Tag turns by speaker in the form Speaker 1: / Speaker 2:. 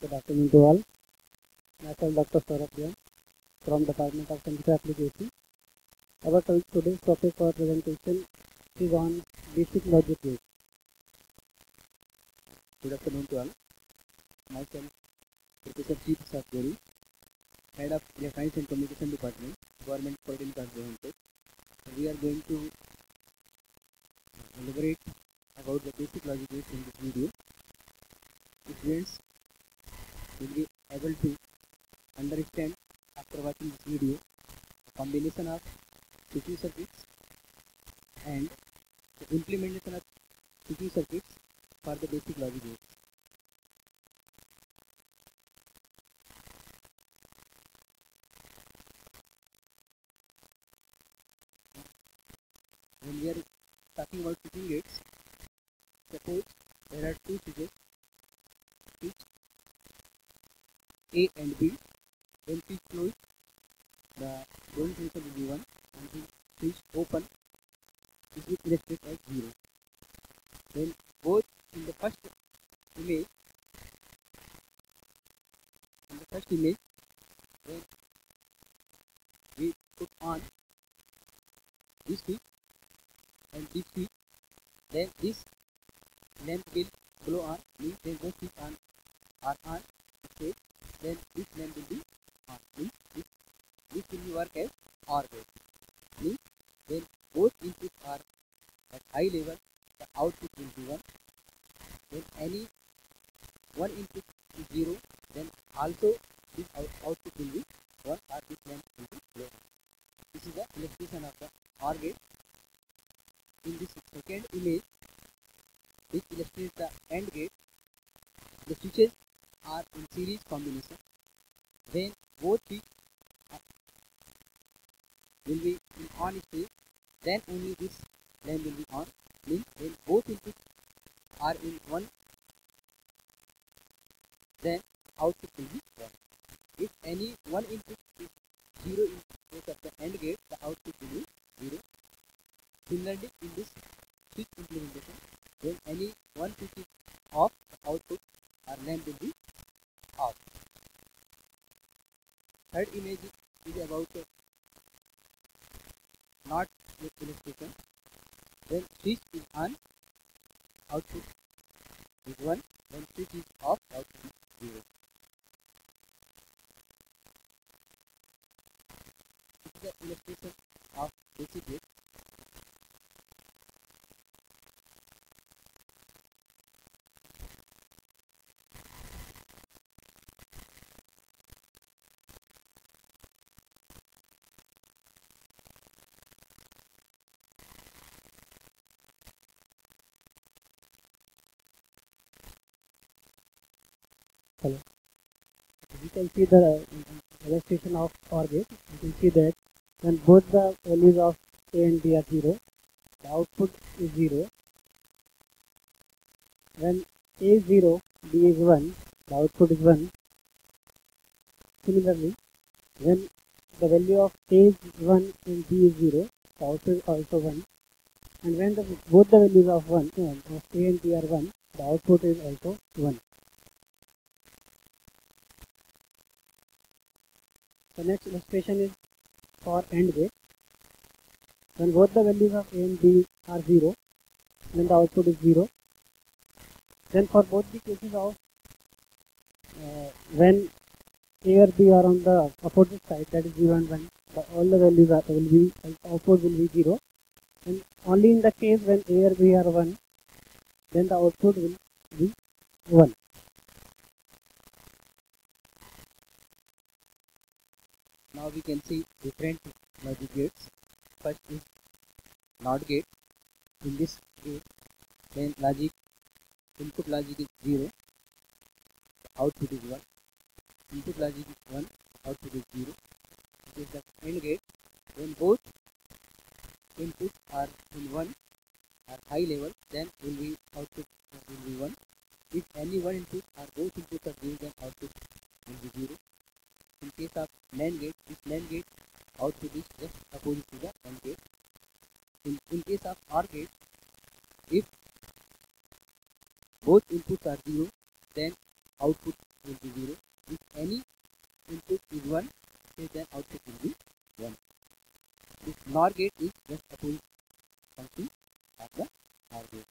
Speaker 1: Good afternoon to all. Myself Dr. Saurabh Jain from Department of Computer Application. Our today's topic for presentation is on basic logic gates.
Speaker 2: Good afternoon to all. Myself, Professor G. Prasad Gori, Head of Electronics and Communication Department, Government Polytechnic of Rohantek. We are going to elaborate about the basic logic gates in this video. Students will be able to understand after watching this video the combination of switching circuits and the implementation of switching circuits for the basic logic gates. When we are talking about switching gates, suppose there are two switches, switch A and B. When switch closed, the golden resistor will be 1, and the switch open, this will illustrate as 0. Then both in the first image, when we put on this switch and this switch, then this lamp will glow on, means there is no switch on or on state, then this lamp will be on, means this will be work as OR gate, means when both inputs are at high level, the output will be 1. When any one input is 0, then also this output will be 1, or this lamp will be glow on. This is the illustration of the OR gate. In this second image, which illustrates the AND gate, the switches are in series combination. When both switches will be in on state, then only this lamp will be on. Means when both inputs are in 1, then output will be 1. If any one input is 0 in case of the AND gate, the output will be 0. Similarly, in this switch implementation, when any one switch is off, the output or lamp will be off. Third image is about NOT illustration. When switch is on, output is 1. When switch is off, output is 0. This is the illustration of basic gate.
Speaker 1: Hello. We can see the illustration of OR gate. You can see that when both the values of A and B are 0, the output is 0. When A is 0, B is 1, the output is 1. Similarly, when the value of A is 1 and B is 0, the output is also 1. And when both the values of A and B are 1, the output is also 1. The next illustration is for AND gate. When both the values of A and B are 0, then the output is 0. Then for both the cases of when A or B are on the opposite side, that is 0 and 1, all the values output will be 0. And only in the case when A or B are 1, then the output will be 1.
Speaker 2: Now we can see different logic gates. First is NOT gate. In this gate, when input logic is 0, the output is 1. Input logic is 1, output is 0. It is the AND gate. When both inputs are in 1 or high level, then output will be 1. If any one input or both inputs are 0, then output will be 0. In case of NAND gate, this NAND gate output is just opposite to the AND gate. In case of OR gate, if both inputs are 0, then output will be 0. If any input is 1, then output will be 1. This NOR gate is just opposite function of the OR gate.